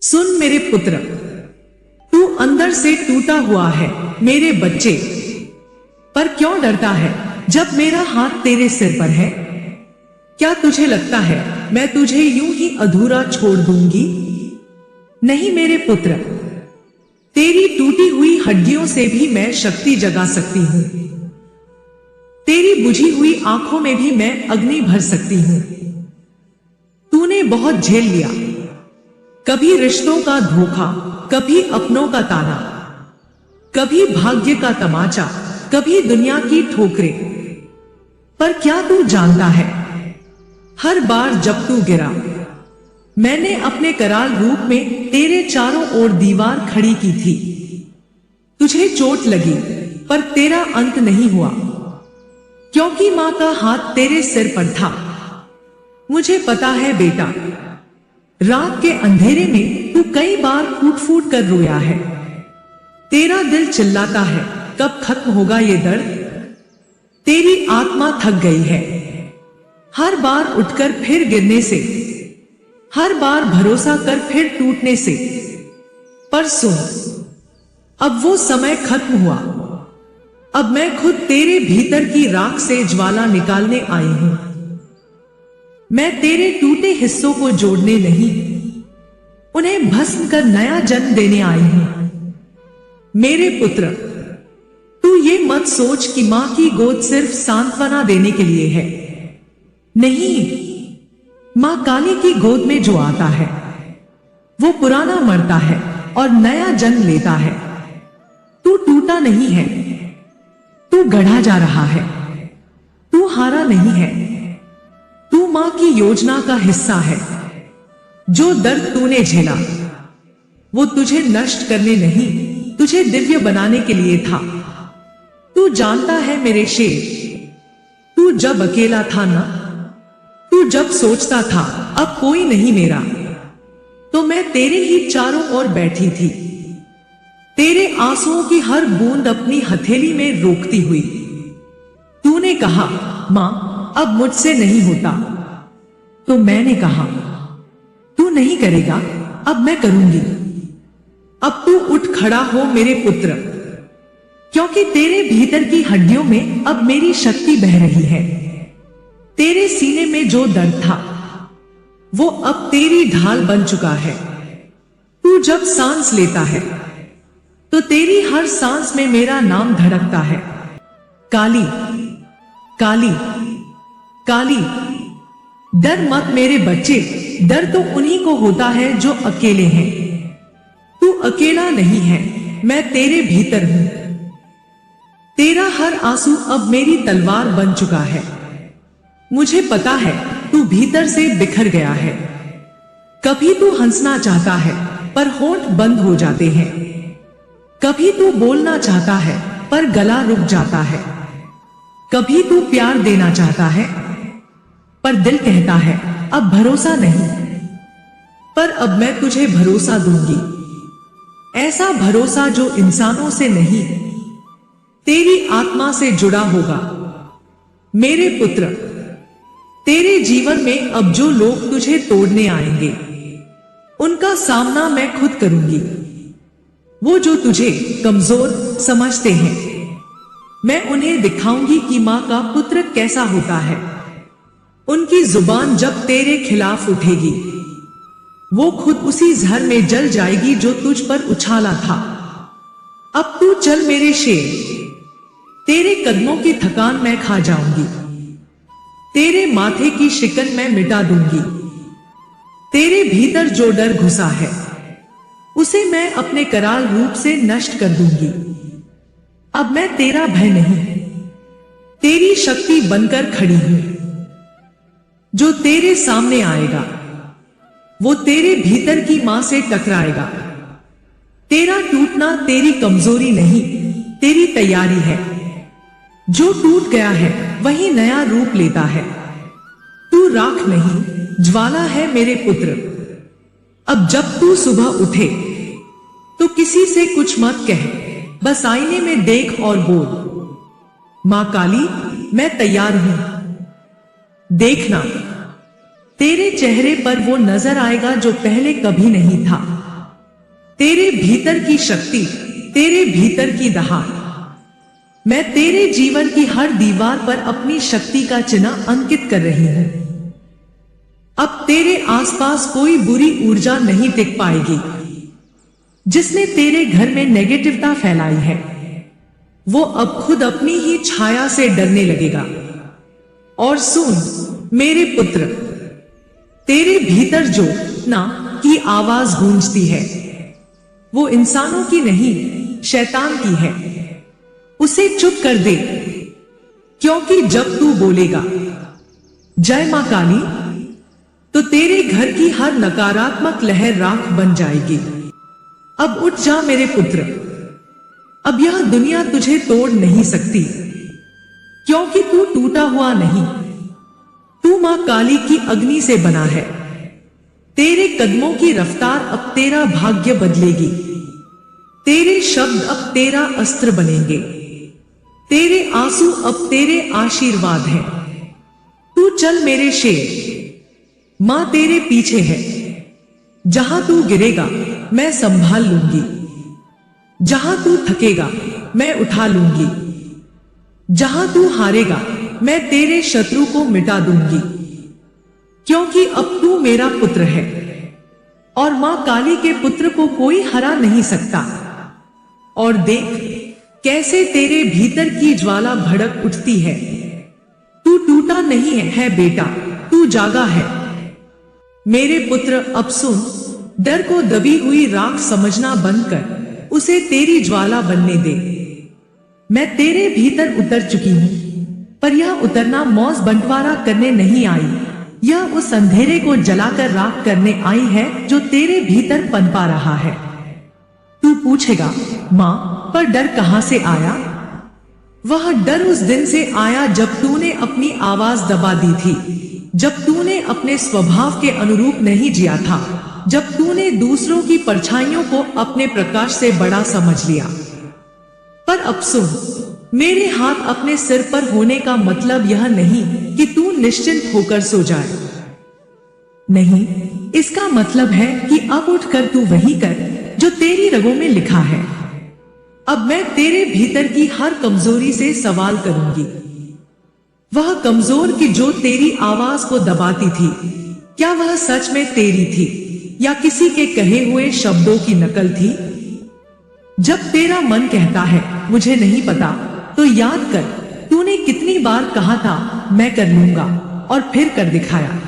सुन मेरे पुत्र, तू अंदर से टूटा हुआ है मेरे बच्चे, पर क्यों डरता है जब मेरा हाथ तेरे सिर पर है? क्या तुझे लगता है मैं तुझे यूं ही अधूरा छोड़ दूंगी? नहीं मेरे पुत्र, तेरी टूटी हुई हड्डियों से भी मैं शक्ति जगा सकती हूं। तेरी बुझी हुई आंखों में भी मैं अग्नि भर सकती हूं। तूने बहुत झेल लिया, कभी रिश्तों का धोखा, कभी अपनों का ताना, कभी भाग्य का तमाचा, कभी दुनिया की ठोकरें। पर क्या तू जानता है, हर बार जब तू गिरा, मैंने अपने कराल रूप में तेरे चारों ओर दीवार खड़ी की थी। तुझे चोट लगी, पर तेरा अंत नहीं हुआ, क्योंकि मां का हाथ तेरे सिर पर था। मुझे पता है बेटा, रात के अंधेरे में तू कई बार फूट फूट कर रोया है। तेरा दिल चिल्लाता है, कब खत्म होगा ये दर्द? तेरी आत्मा थक गई है, हर बार उठकर फिर गिरने से, हर बार भरोसा कर फिर टूटने से। पर सुन, अब वो समय खत्म हुआ। अब मैं खुद तेरे भीतर की राख से ज्वाला निकालने आई हूं। मैं तेरे टूटे हिस्सों को जोड़ने नहीं, उन्हें भस्म कर नया जन्म देने आई हूं। मेरे पुत्र, तू ये मत सोच कि मां की गोद सिर्फ सांत्वना देने के लिए है। नहीं, मां काली की गोद में जो आता है, वो पुराना मरता है और नया जन्म लेता है। तू टूटा नहीं है, तू गढ़ा जा रहा है। तू हारा नहीं है, तू मां की योजना का हिस्सा है। जो दर्द तूने झेला, वो तुझे नष्ट करने नहीं, तुझे दिव्य बनाने के लिए था। तू जानता है मेरे शेर, तू जब अकेला था ना, तू जब सोचता था अब कोई नहीं मेरा, तो मैं तेरे ही चारों ओर बैठी थी, तेरे आंसुओं की हर बूंद अपनी हथेली में रोकती हुई। तूने कहा, मां अब मुझसे नहीं होता, तो मैंने कहा, तू नहीं करेगा, अब मैं करूंगी। अब तू उठ खड़ा हो मेरे पुत्र, क्योंकि तेरे भीतर की हड्डियों में अब मेरी शक्ति बह रही है। तेरे सीने में जो दर्द था, वो अब तेरी ढाल बन चुका है। तू जब सांस लेता है, तो तेरी हर सांस में मेरा नाम धड़कता है, काली, काली, काली। डर मत मेरे बच्चे, डर तो उन्हीं को होता है जो अकेले हैं। तू अकेला नहीं है, मैं तेरे भीतर हूं। तेरा हर आंसू अब मेरी तलवार बन चुका है। मुझे पता है तू भीतर से बिखर गया है। कभी तू हंसना चाहता है, पर होंठ बंद हो जाते हैं। कभी तू बोलना चाहता है, पर गला रुक जाता है। कभी तू प्यार देना चाहता है, पर दिल कहता है अब भरोसा नहीं। पर अब मैं तुझे भरोसा दूंगी, ऐसा भरोसा जो इंसानों से नहीं, तेरी आत्मा से जुड़ा होगा। मेरे पुत्र, तेरे जीवन में अब जो लोग तुझे तोड़ने आएंगे, उनका सामना मैं खुद करूंगी। वो जो तुझे कमजोर समझते हैं, मैं उन्हें दिखाऊंगी कि मां का पुत्र कैसा होता है। उनकी जुबान जब तेरे खिलाफ उठेगी, वो खुद उसी जहर में जल जाएगी जो तुझ पर उछाला था। अब तू चल मेरे शेर, तेरे कदमों की थकान मैं खा जाऊंगी। तेरे माथे की शिकन मैं मिटा दूंगी। तेरे भीतर जो डर घुसा है, उसे मैं अपने कराल रूप से नष्ट कर दूंगी। अब मैं तेरा भय नहीं, तेरी शक्ति बनकर खड़ी हूं। जो तेरे सामने आएगा, वो तेरे भीतर की मां से टकराएगा। तेरा टूटना तेरी कमजोरी नहीं, तेरी तैयारी है। जो टूट गया है, वही नया रूप लेता है। तू राख नहीं, ज्वाला है मेरे पुत्र। अब जब तू सुबह उठे, तो किसी से कुछ मत कह, बस आईने में देख और बोल, मां काली, मैं तैयार हूं। देखना, तेरे चेहरे पर वो नजर आएगा जो पहले कभी नहीं था। तेरे भीतर की शक्ति, तेरे भीतर की दहाड़। मैं तेरे जीवन की हर दीवार पर अपनी शक्ति का चिन्ह अंकित कर रही हूं। अब तेरे आसपास कोई बुरी ऊर्जा नहीं टिक पाएगी। जिसने तेरे घर में नेगेटिवता फैलाई है, वो अब खुद अपनी ही छाया से डरने लगेगा। और सुन मेरे पुत्र, तेरे भीतर जो ना की आवाज गूंजती है, वो इंसानों की नहीं, शैतान की है। उसे चुप कर दे, क्योंकि जब तू बोलेगा जय मां काली, तो तेरे घर की हर नकारात्मक लहर राख बन जाएगी। अब उठ जा मेरे पुत्र, अब यह दुनिया तुझे तोड़ नहीं सकती, क्योंकि तू टूटा हुआ नहीं, तू मां काली की अग्नि से बना है। तेरे कदमों की रफ्तार अब तेरा भाग्य बदलेगी। तेरे शब्द अब तेरा अस्त्र बनेंगे। तेरे आंसू अब तेरे आशीर्वाद हैं। तू चल मेरे शेर, मां तेरे पीछे है। जहां तू गिरेगा मैं संभाल लूंगी, जहां तू थकेगा मैं उठा लूंगी, जहां तू हारेगा मैं तेरे शत्रु को मिटा दूंगी, क्योंकि अब तू मेरा पुत्र है और मां काली के पुत्र को कोई हरा नहीं सकता। और देख कैसे तेरे भीतर की ज्वाला भड़क उठती है। तू टूटा नहीं है बेटा, तू जागा है। मेरे पुत्र अब सुन, डर को दबी हुई राख समझना बंद कर, उसे तेरी ज्वाला बनने दे। मैं तेरे भीतर उतर चुकी हूं, पर यह उतरना मौज बंटवारा करने नहीं आई। यह उस अंधेरे को जलाकर राख करने आई है जो तेरे भीतर पनपा रहा है। तू पूछेगा मां, पर डर कहां से आया? वह डर उस दिन से आया जब तूने अपनी आवाज दबा दी थी, जब तूने अपने स्वभाव के अनुरूप नहीं जिया था, जब तूने दूसरों की परछाइयों को अपने प्रकाश से बड़ा समझ लिया। पर अब सुन, मेरे हाथ अपने सिर पर होने का मतलब यह नहीं कि तू निश्चिंत होकर सो जाए। नहीं, इसका मतलब है कि अब उठकर तू वही कर जो तेरी रगों में लिखा है। अब मैं तेरे भीतर की हर कमजोरी से सवाल करूंगी। वह कमजोर की जो तेरी आवाज को दबाती थी, क्या वह सच में तेरी थी या किसी के कहे हुए शब्दों की नकल थी? जब तेरा मन कहता है मुझे नहीं पता, तो याद कर तूने कितनी बार कहा था मैं कर लूंगा, और फिर कर दिखाया।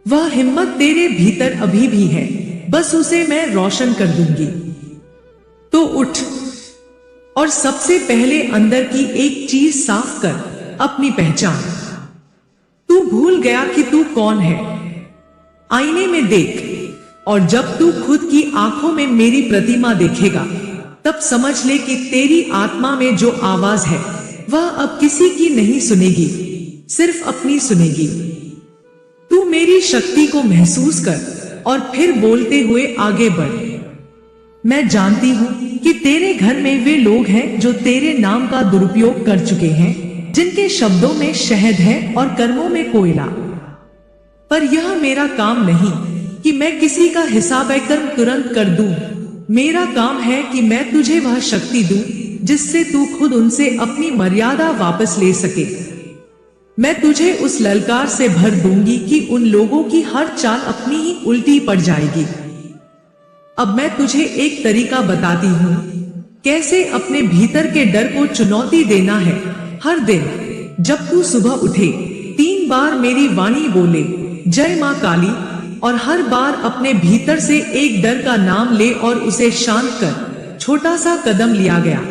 वह हिम्मत तेरे भीतर अभी भी है, बस उसे मैं रोशन कर दूंगी। तो उठ और सबसे पहले अंदर की एक चीज साफ कर, अपनी पहचान। तू भूल गया कि तू कौन है? आईने में देख, और जब तू खुद की आंखों में मेरी प्रतिमा देखेगा, तब समझ ले कि तेरी आत्मा में जो आवाज है, वह अब किसी की नहीं सुनेगी, सिर्फ अपनी सुनेगी। तू मेरी शक्ति को महसूस कर और फिर बोलते हुए आगे बढ़। मैं जानती हूं कि तेरे घर में वे लोग हैं जो तेरे नाम का दुरुपयोग कर चुके हैं, जिनके शब्दों में शहद है और कर्मों में कोयला। पर यह मेरा काम नहीं कि मैं किसी का हिसाब कर्म तुरंत कर दूं। मेरा काम है कि मैं तुझे वह शक्ति दूं जिससे तू खुद उनसे अपनी मर्यादा वापस ले सके। मैं तुझे उस ललकार से भर दूंगी कि उन लोगों की हर चाल अपनी ही उल्टी पड़ जाएगी। अब मैं तुझे एक तरीका बताती हूँ कैसे अपने भीतर के डर को चुनौती देना है। हर दिन जब तू सुबह उठे, 3 बार मेरी वाणी बोले जय मां काली, और हर बार अपने भीतर से एक डर का नाम ले और उसे शांत कर। छोटा सा कदम लिया गया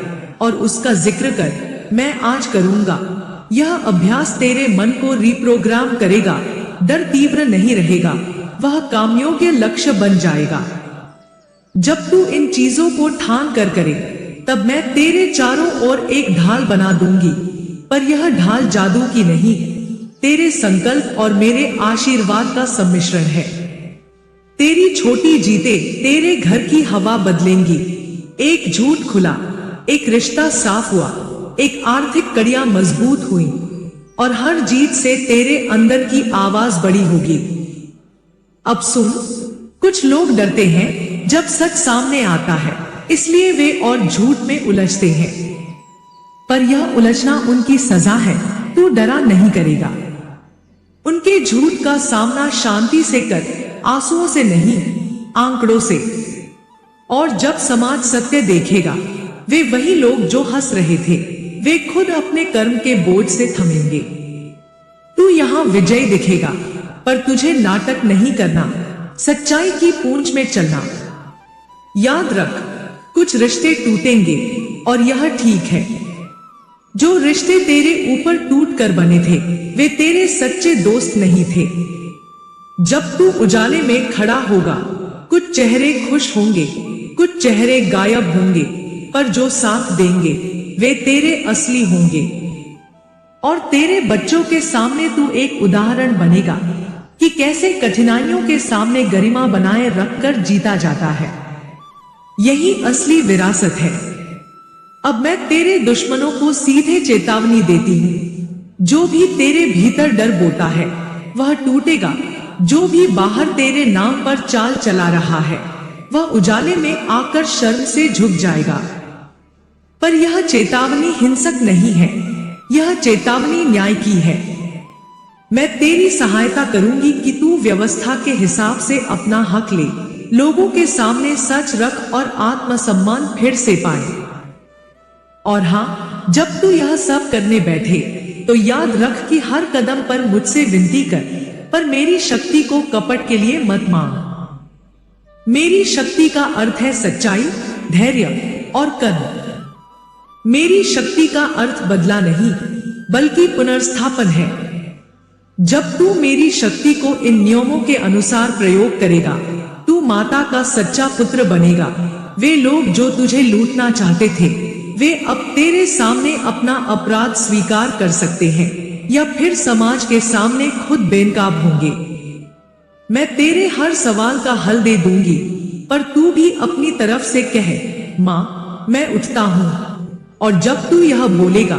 और उसका जिक्र कर, मैं आज करूंगा। यह अभ्यास तेरे मन को रिप्रोग्राम करेगा। डर तीव्र नहीं रहेगा, वह कामयोग्य लक्ष्य बन जाएगा। जब तू इन चीजों को ठान कर करे, तब मैं तेरे चारों ओर एक ढाल बना दूंगी। पर यह ढाल जादू की नहीं, तेरे संकल्प और मेरे आशीर्वाद का सम्मिश्रण है। तेरी छोटी जीतें तेरे घर की हवा बदलेंगी। एक झूठ खुला, एक रिश्ता साफ हुआ, एक आर्थिक कड़ियां मजबूत हुई, और हर जीत से तेरे अंदर की आवाज बड़ी होगी। अब सुन, कुछ लोग डरते हैं जब सच सामने आता है, इसलिए वे और झूठ में उलझते हैं। पर यह उलझना उनकी सजा है, तू डरा नहीं करेगा। उनके झूठ का सामना शांति से कर, आंसुओं से नहीं, आंकड़ों से। और जब समाज सत्य देखेगा, वे वही लोग जो हंस रहे थे, वे खुद अपने कर्म के बोझ से थमेंगे। तू यहाँ विजय दिखेगा, पर तुझे नाटक नहीं करना, सच्चाई की पूंछ में चलना। याद रख, कुछ रिश्ते टूटेंगे और यह ठीक है। जो रिश्ते तेरे ऊपर टूट कर बने थे, वे तेरे सच्चे दोस्त नहीं थे। जब तू उजाले में खड़ा होगा, कुछ चेहरे खुश होंगे, कुछ चेहरे गायब होंगे, पर जो साथ देंगे वे तेरे असली होंगे। और तेरे बच्चों के सामने तू एक उदाहरण बनेगा कि कैसे कठिनाइयों के सामने गरिमा बनाए रखकर जीता जाता है। यही असली विरासत है। अब मैं तेरे दुश्मनों को सीधे चेतावनी देती हूँ, जो भी तेरे भीतर डर बोता है वह टूटेगा। जो भी बाहर तेरे नाम पर चाल चला रहा है, वह उजाले में आकर शर्म से झुक जाएगा। पर यह चेतावनी हिंसक नहीं है, यह चेतावनी न्याय की है। मैं तेरी सहायता करूंगी कि तू व्यवस्था के हिसाब से अपना हक ले, लोगों के सामने सच रख और आत्मसम्मान फिर से पाए। और हाँ, जब तू यह सब करने बैठे तो याद रख कि हर कदम पर मुझसे विनती कर, पर मेरी शक्ति को कपट के लिए मत मांग। मेरी शक्ति का अर्थ है सच्चाई, धैर्य और कर्म। मेरी शक्ति का अर्थ बदला नहीं, बल्कि पुनर्स्थापन है। जब तू मेरी शक्ति को इन नियमों के अनुसार प्रयोग करेगा, तू माता का सच्चा पुत्र बनेगा। वे लोग जो तुझे लूटना चाहते थे, वे अब तेरे सामने अपना अपराध स्वीकार कर सकते हैं, या फिर समाज के सामने खुद बेनकाब होंगे। मैं तेरे हर सवाल का हल दे दूंगी, पर तू भी अपनी तरफ से कह, माँ मैं उठता हूँ। और जब तू यह बोलेगा,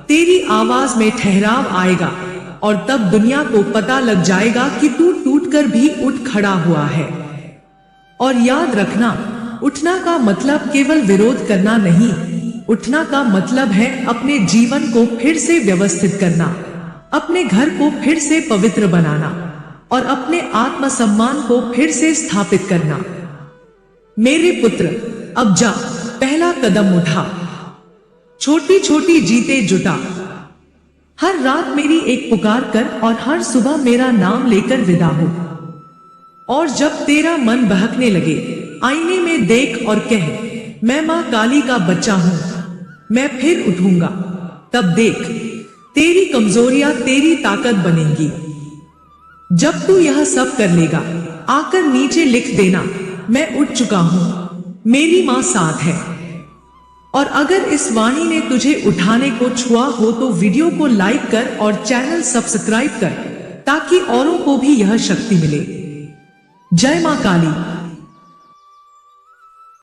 तेरी आवाज में ठहराव आएगा, और तब दुनिया को पता लग जाएगा कि तू टूटकर भी उठ खड़ा हुआ है। और याद रखना, उठना का मतलब केवल विरोध करना नहीं, उठना का मतलब है अपने जीवन को फिर से व्यवस्थित करना, अपने घर को फिर से पवित्र बनाना और अपने आत्मसम्मान को फिर से स्थापित करना। मेरे पुत्र, अब जा, पहला कदम उठा, छोटी छोटी जीते जुटा। हर रात मेरी एक पुकार कर और हर सुबह मेरा नाम लेकर विदा हो। और जब तेरा मन बहकने लगे, आईने में देख और कह, मैं मां काली का बच्चा हूं, मैं फिर उठूंगा। तब देख, तेरी कमजोरियां तेरी ताकत बनेंगी। जब तू यह सब कर लेगा, आकर नीचे लिख देना, मैं उठ चुका हूं, मेरी मां साथ है। और अगर इस वाणी ने तुझे उठाने को छुआ हो तो वीडियो को लाइक कर और चैनल सब्सक्राइब कर, ताकि औरों को भी यह शक्ति मिले। जय मां काली।